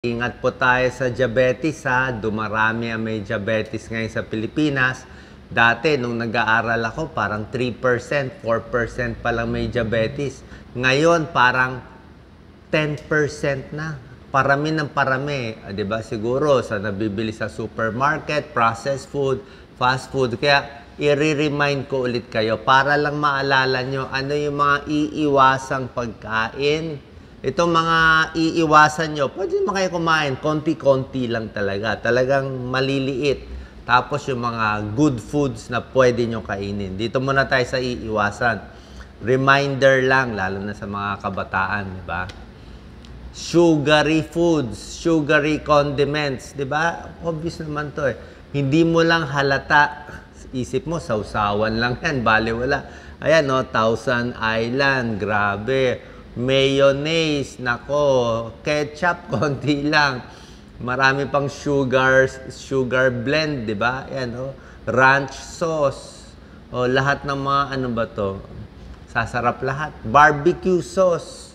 Ingat po tayo sa diabetes ha. Dumarami ang may diabetes ngayon sa Pilipinas. Dati, nung nag-aaral ako, parang 3%, 4% pa lang may diabetes. Ngayon, parang 10% na. Parami ng parami. Diba? Siguro, sa nabibili sa supermarket, processed food, fast food. Kaya, i-remind ko ulit kayo para lang maalala nyo ano yung mga iiwasang pagkain. Itong mga iiwasan nyo, pwede naman kayo kumain, konti-konti lang talaga. Talagang maliliit. Tapos yung mga good foods na pwede nyo kainin. Dito muna tayo sa iiwasan. Reminder lang, lalo na sa mga kabataan, di ba? Sugary foods, sugary condiments, di ba? Obvious naman to eh. Hindi mo lang halata. Isip mo, sausawan lang yan, bale wala. Ayan, no, Thousand Island, grabe. Mayonnaise, nako, ketchup, konti lang. Marami pang sugar blend, di ba? Yan, oh. Ranch sauce. O, lahat ng mga, ano ba to? Sasarap lahat. Barbecue sauce.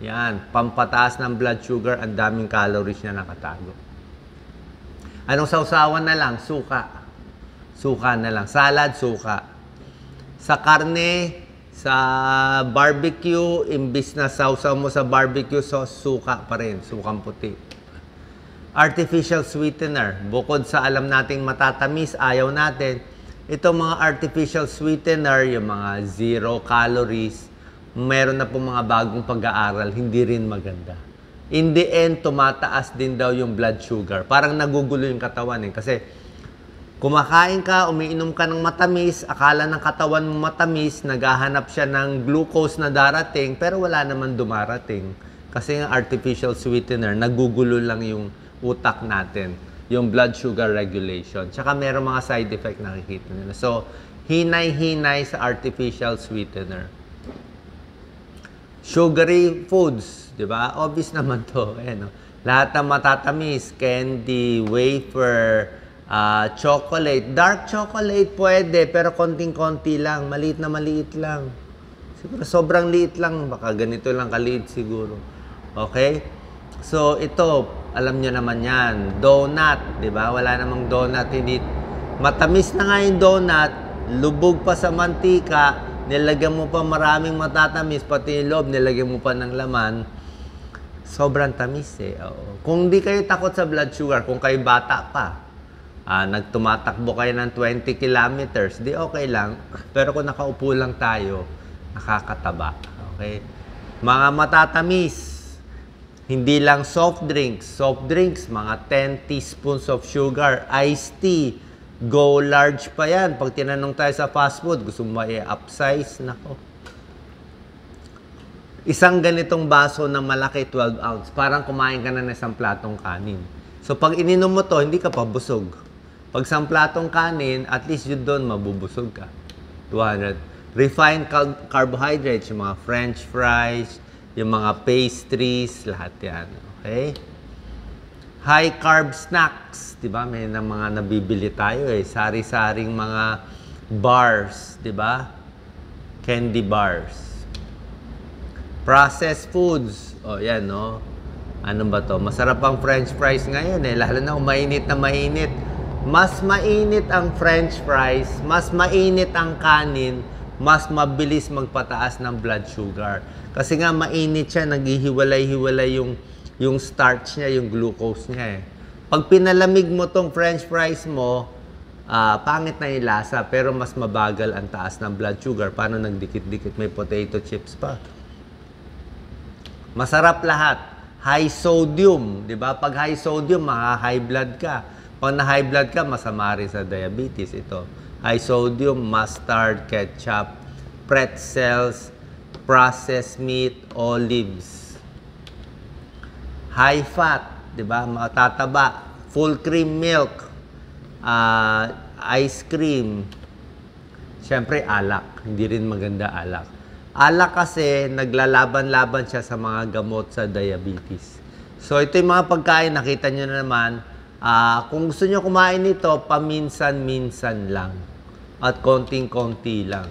Yan, pampataas ng blood sugar, ang daming calories na nakatago. Anong sausawan na lang? Suka. Suka na lang. Salad, suka. Sa karne, sa barbecue, imbis na sausaw mo sa barbecue sauce, suka pa rin, sukang puti. Artificial sweetener, bukod sa alam nating matatamis, ayaw natin, itong mga artificial sweetener, yung mga 0 calories, meron na pong mga bagong pag-aaral, hindi rin maganda. In the end, tumataas din daw yung blood sugar. Parang nagugulo yung katawan eh, kasi kumakain ka, umiinom ka ng matamis, akala ng katawan mo matamis, naghahanap siya ng glucose na darating, pero wala naman dumarating. Kasi yung artificial sweetener, nagugulo lang yung utak natin, yung blood sugar regulation. Tsaka meron mga side effect na nakikita nila. So, hinay-hinay sa artificial sweetener. Sugary foods, di ba? Obvious naman to. Ayan, no? Lahat ng matatamis, candy, wafer, chocolate. Dark chocolate pwede, pero konting-konti lang. Maliit na maliit lang. Siguro sobrang liit lang. Baka ganito lang kaliit siguro. Okay? So, ito, alam nyo naman yan. Donut, di ba? Wala namang donut. Hindi. Matamis na nga yung donut. Lubog pa sa mantika. Nilagyan mo pa maraming matatamis. Pati yung loob, nilagyan mo pa ng laman. Sobrang tamis eh. Oo. Kung di kayo takot sa blood sugar, kung kayo bata pa, nagtumatakbo kayo ng 20 kilometers, di okay lang. Pero kung nakaupo lang tayo, nakakataba. Okay? Mga matatamis, hindi lang soft drinks. Soft drinks, mga 10 teaspoons of sugar. Iced tea, go large pa yan. Pag tinanong tayo sa fast food, gusto mo i-upsize? Nako. Isang ganitong baso na malaki, 12 ounce, parang kumain ka na ng isang platong kanin. So pag ininom mo to, hindi ka pa busog. Pag isang platong kanin, at least yun doon, mabubusog ka. 200. Refined carbohydrates, yung mga french fries, yung mga pastries, lahat yan. Okay? High carb snacks, di ba? May na mga nabibili tayo eh. Sari-saring mga bars, di ba? Candy bars. Processed foods. O, yan, no? Ano ba to? Masarap ang french fries ngayon eh. Lalo na kung mainit na mainit. Mas mainit ang french fries, mas mainit ang kanin, mas mabilis magpataas ng blood sugar. Kasi nga mainit siya, naghihiwalay-hiwalay yung starch niya, yung glucose niya eh. Pag pinalamig mo tong french fries mo, pangit na yung lasa, pero mas mabagal ang taas ng blood sugar. Paano nagdikit-dikit? May potato chips pa. Masarap lahat. High sodium, di ba? Pag high sodium, high blood ka. Pag na-high blood ka, masama rin sa diabetes ito. High sodium, mustard, ketchup, pretzels, processed meat, olives. High fat, di ba? Matataba. Full cream milk, ice cream. Siyempre, alak. Hindi rin maganda alak. Alak kasi, naglalaban-laban siya sa mga gamot sa diabetes. So, ito yung mga pagkain, nakita nyo na naman. Kung gusto nyo kumain nito, paminsan-minsan lang. At konting-konti lang.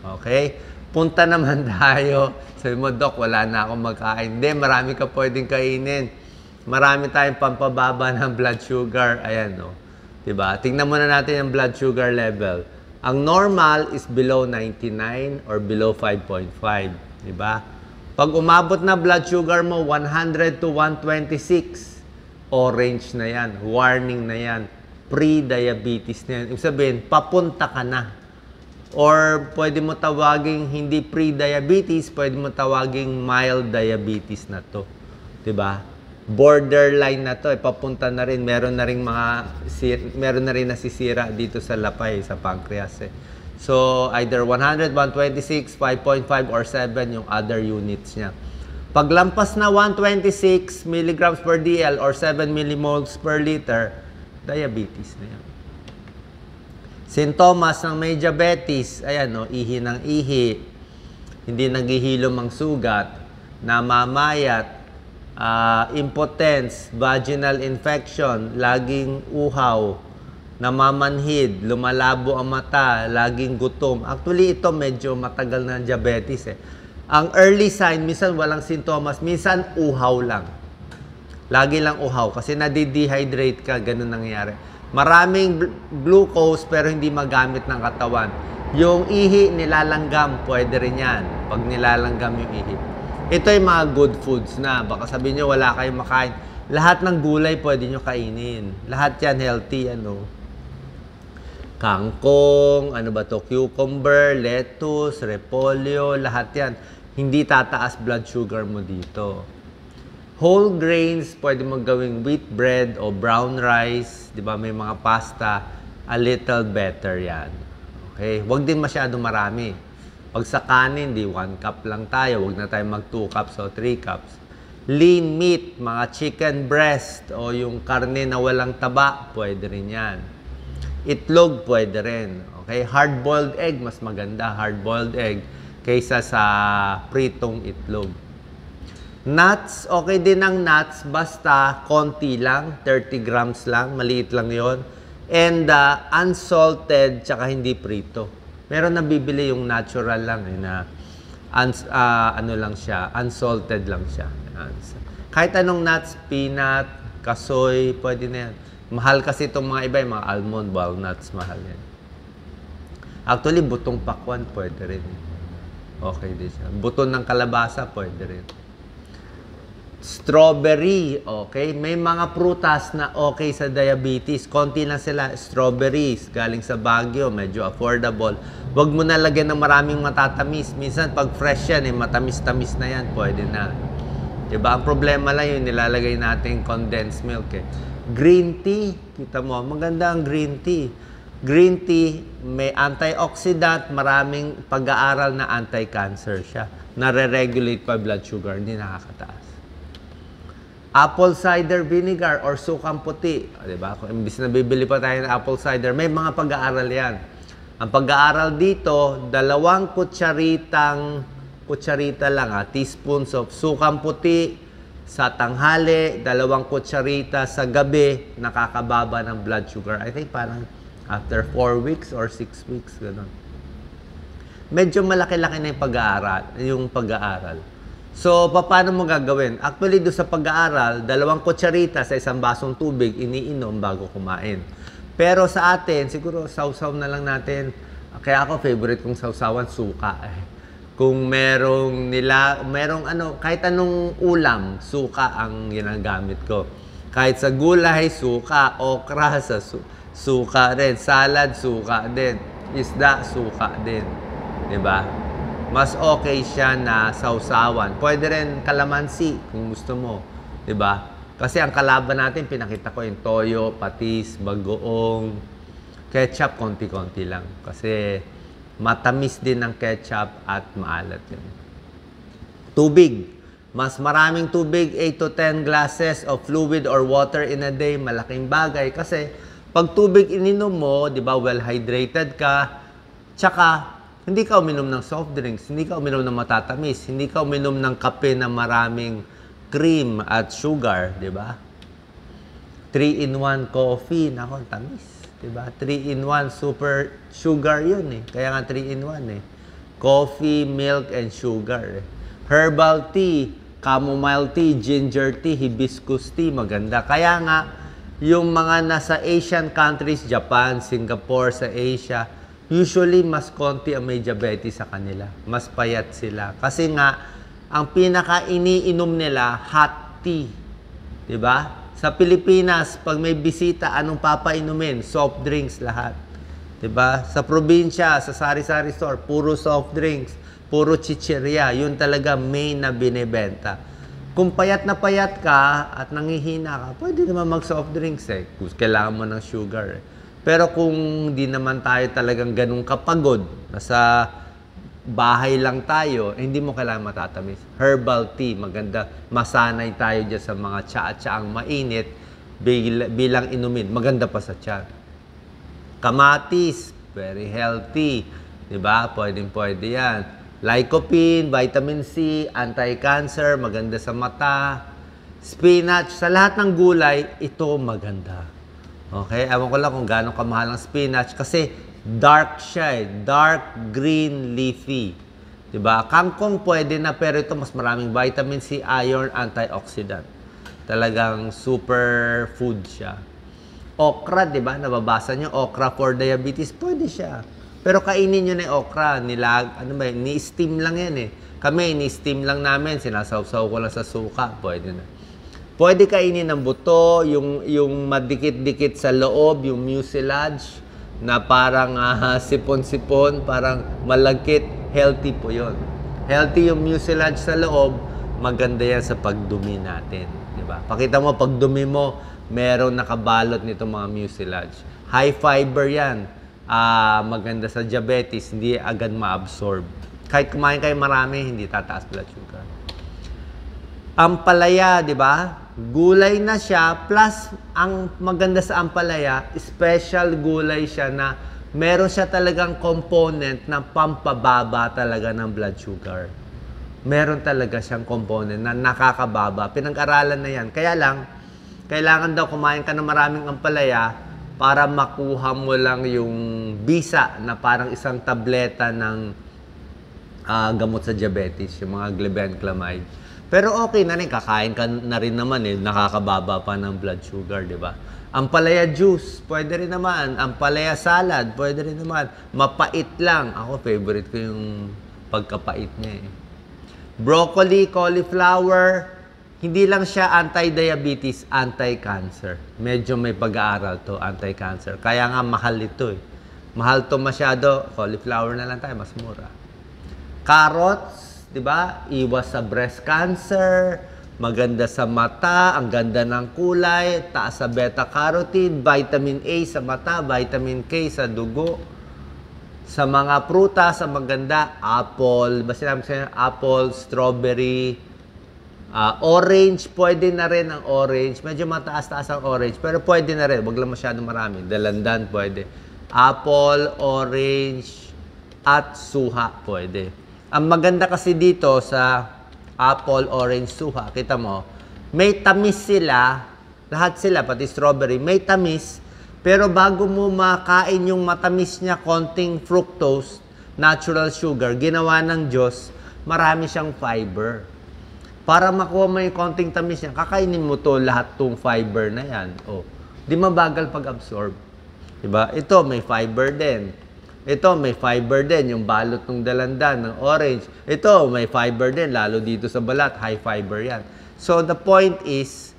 Okay? Punta naman tayo. Sabi mo, Doc, wala na akong magkain. Hindi, marami ka pwedeng kainin. marami tayong pampababa ng blood sugar. Ayan, no? Diba? Tingnan muna natin yung blood sugar level. Ang normal is below 99 or below 5.5. Diba? Pag umabot na blood sugar mo, 100 to 126, orange na yan. Warning na yan. Pre-diabetes na yan. Ibig sabihin, papunta ka na. Or pwede mo tawaging hindi pre-diabetes, pwede mo tawaging mild diabetes na to. Diba? Borderline na to, papunta na rin. Meron na rin nasisira dito sa lapay, sa pancreas. So, either 100, 126, 5.5, or 7 yung other units niya. Paglampas na 126 milligrams per DL or 7 millimoles per liter, diabetes na yan. Sintomas ng may diabetes, ayan, no, ihi ng ihi, hindi naghihilom ang sugat, namamayat, impotence, vaginal infection, laging uhaw, namamanhid, lumalabo ang mata, laging gutom. Actually, ito medyo matagal na diabetes. Ang early sign, minsan walang sintomas, minsan uhaw lang. Lagi lang uhaw kasi nadi-dehydrate ka, ganun nangyayari. Maraming glucose pero hindi magamit ng katawan. Yung ihi, nilalanggam, pwede rin yan. Pag nilalanggam yung ihi. Ito yung mga good foods na. Baka sabihin nyo, wala kayong makain. Lahat ng gulay pwede nyo kainin. Lahat yan healthy, ano. Kangkong, ano ba to? Cucumber, lettuce, repolyo, lahat yan. Hindi tataas blood sugar mo dito. Whole grains, pwede mo gawing wheat bread o brown rice. Di ba? May mga pasta. A little better yan. Okay? Huwag din masyado marami. Pag sa kanin, di 1 cup lang tayo. Huwag na tayo mag 2 cups o 3 cups. Lean meat, mga chicken breast o yung karne na walang taba, pwede rin yan. Itlog, pwede rin. Okay? Hard-boiled egg, mas maganda. Hard-boiled egg kaysa sa pritong itlog. Nuts, okay din ang nuts, basta konti lang, 30 grams lang, maliit lang yon. And unsalted, tsaka hindi prito. Meron nabibili yung natural lang, na ano lang siya, unsalted lang siya. Kahit anong nuts, peanut, kasoy, pwede na yan. Mahal kasi itong mga iba, yung mga almond, walnuts, mahal yan. Actually, butong pakwan, pwede rin. Okay din siya. Buto ng kalabasa, pwede rin. Strawberry, okay? May mga prutas na okay sa diabetes. Konti lang sila. Strawberries, galing sa Baguio, medyo affordable. Huwag mo na lagyan ng maraming matatamis. Minsan, pag fresh yan, matamis-tamis na yan, pwede na. Diba? Ang problema lang yung nilalagay natin condensed milk. Green tea, kita mo, maganda ang green tea. Green tea, may antioxidant, maraming pag-aaral na anti-cancer siya. Nare-regulate pa blood sugar, hindi nakakataas. Apple cider vinegar or sukang puti. Diba? Kung imbis na bibili pa tayo ng apple cider, may mga pag-aaral yan. Ang pag-aaral dito, 2 kutsarita lang, teaspoons of sukang puti sa tanghali, 2 kutsarita sa gabi, nakakababa ng blood sugar. I think parang after 4 weeks or 6 weeks, gano'n. Medyo malaki-laki na yung pag-aaral. So, paano mo gagawin? Actually, doon sa pag-aaral, 2 kutsarita sa isang basong tubig, iniinom bago kumain. Pero sa atin, siguro sausaw na lang natin. Kaya ako, favorite kong sausawan, suka. Kung merong kahit anong ulam, suka ang ginagamit ko. Kahit sa gulay, suka, okra, suka din. Salad, suka din. Isda, suka din. Diba? Mas okay siya na sausawan. Pwede rin kalamansi kung gusto mo. Diba? Kasi ang kalaban natin, pinakita ko yung toyo, patis, bagoong, ketchup, konti-konti lang. Kasi matamis din ang ketchup at maalat yun. Tubig. Mas maraming tubig, 8 to 10 glasses of fluid or water in a day, malaking bagay. Kasi pag tubig ininom mo, di ba, well-hydrated ka, tsaka hindi ka uminom ng soft drinks, hindi ka uminom ng matatamis, hindi ka uminom ng kape na maraming cream at sugar, di ba? 3-in-1 coffee, nako, tamis, di ba? 3-in-1 super sugar yun eh. Kaya nga 3-in-1 eh. Coffee, milk, and sugar eh. Herbal tea, chamomile tea, ginger tea, hibiscus tea, maganda. Kaya nga, yung mga nasa Asian countries, Japan, Singapore, sa Asia, usually mas konti ang may diabetes sa kanila. Mas payat sila. Kasi nga, ang pinaka-iniinom nila, hot tea. Diba? Sa Pilipinas, pag may bisita, anong papainumin? Soft drinks lahat. Diba? Sa probinsya, sa sari-sari store, puro soft drinks, puro chichirya. Yun talaga main na binibenta. Kung payat ka at nangihina ka, pwede naman mag-soft drinks eh. Kailangan mo ng sugar eh. Pero kung di naman tayo talagang ganun kapagod, nasa bahay lang tayo, hindi mo kailangan matatamis. Herbal tea, maganda. Masanay tayo dyan sa mga tsaa-tsaang mainit bilang inumin. Maganda pa sa tiyan. Kamatis, very healthy. Diba? Pwede yan. Lycopene, vitamin C, anti-cancer, maganda sa mata. Spinach, sa lahat ng gulay, ito maganda. Okay? Ewan ko lang kung gaano kamahal ang spinach kasi dark siya eh. Dark green leafy. Diba? Kangkong pwede na pero ito mas maraming vitamin C, iron, antioxidant. Talagang super food siya. Okra, diba? Nababasa nyo, okra for diabetes, pwede siya. Pero kainin nyo na yung okra. Ni-steam lang yan eh. Kami, ni-steam lang namin. Sinasawsaw ko lang sa suka. Pwede na. Pwede kainin ng buto, yung madikit-dikit sa loob, yung mucilage, na parang sipon-sipon, parang malagkit, healthy po yun. Healthy yung mucilage sa loob, maganda yan sa pagdumi natin. Diba? Pakita mo, pagdumi mo, meron nakabalot nito mga mucilage. High fiber yan. Maganda sa diabetes, hindi agad ma-absorb. Kahit kumain kayo marami, hindi tataas blood sugar. Ampalaya, di ba? Gulay na siya, plus ang maganda sa ampalaya, special gulay siya na meron siya talagang component na pampababa talaga ng blood sugar. Meron talaga siyang component na nakakababa. Pinag-aralan na yan. Kaya lang, kailangan daw kumain ka ng maraming ampalaya para makuha mo lang yung bisa na parang isang tableta ng gamot sa diabetes, yung mga glibenclamide. Pero okay na rin, kakain ka na rin naman eh, nakakababa pa ng blood sugar, di ba? Ampalaya juice, pwede rin naman. Ampalaya salad, pwede rin naman. Mapait lang. Ako, favorite ko yung pagkapait niya eh. Broccoli, cauliflower, hindi lang siya anti-diabetes, anti-cancer. Medyo may pag-aaral to, anti-cancer. Kaya nga mahal ito eh. Mahal to masyado, cauliflower na lang tayo, mas mura. Carrots, diba? Iwas sa breast cancer, maganda sa mata, ang ganda ng kulay, taas sa beta-carotene, vitamin A sa mata, vitamin K sa dugo. Sa mga prutas, ang maganda, apple, basta namin sa'yo, apple, strawberry, orange, pwede na rin ang orange. Medyo mataas-taas ang orange, pero pwede na rin, wag lang masyadong marami. Dalandan, pwede. Apple, orange, at suha, pwede. Ang maganda kasi dito sa apple, orange, suha, kita mo, may tamis sila, lahat sila, pati strawberry, may tamis, pero bago mo makain yung matamis niya, konting fructose, natural sugar, ginawa ng Diyos, marami siyang fiber. Para makuha mo yung konting tamis niya, kakainin mo to lahat tong fiber na yan. Oh, di mabagal pag-absorb. Diba? Ito, may fiber din. Ito, may fiber din, yung balot ng dalandan, ng orange. Ito, may fiber din, lalo dito sa balat, high fiber yan. So, the point is,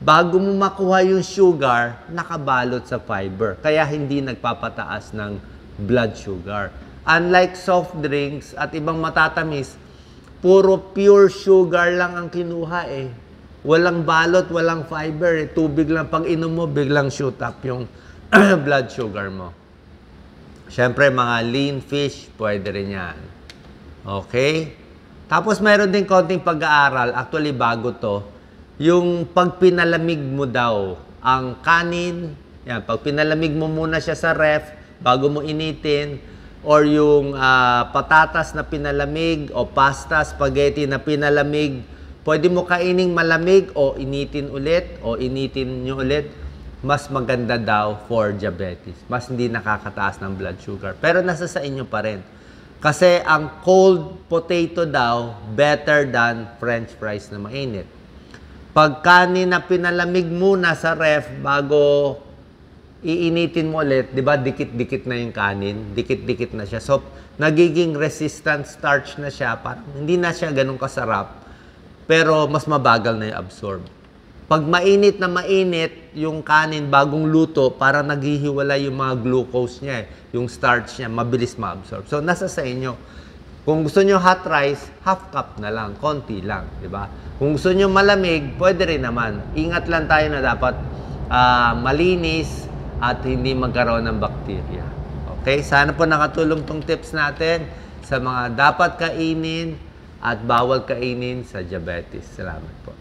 bago mo makuha yung sugar, nakabalot sa fiber. Kaya hindi nagpapataas ng blood sugar. Unlike soft drinks at ibang matatamis, puro pure sugar lang ang kinuha eh. Walang balot, walang fiber eh. Tubig lang, pag inom mo, biglang shoot up yung blood sugar mo. Siyempre, mga lean fish, pwede rin yan. Okay? Tapos, meron din konting pag-aaral. Actually, bago to. Yung pag pinalamig mo daw ang kanin, yan, pag pinalamig mo muna siya sa ref, bago mo initin, or yung patatas na pinalamig, o pasta, spaghetti na pinalamig, pwede mo kaining malamig, o initin ulit, o initin nyo ulit, mas maganda daw for diabetes. Mas hindi nakakataas ng blood sugar. Pero nasa sa inyo pa rin. Kasi ang cold potato daw, better than french fries na mainit. Pag kanin na pinalamig muna sa ref bago iinitin mo ulit, di ba, dikit-dikit na yung kanin, dikit-dikit na siya. So, nagiging resistant starch na siya, parang hindi na siya ganun kasarap, pero mas mabagal na yung absorb. Pag mainit na mainit yung kanin bagong luto, parang naghihiwalay yung mga glucose niya, yung starch niya, mabilis ma-absorb. So, nasa sa inyo. Kung gusto nyo hot rice, half cup na lang, konti lang, di ba? Kung gusto nyo malamig, pwede rin naman. Ingat lang tayo na dapat malinis at hindi magkaroon ng bakterya. Okay? Sana po nakatulong tong tips natin sa mga dapat kainin at bawal kainin sa diabetes. Salamat po.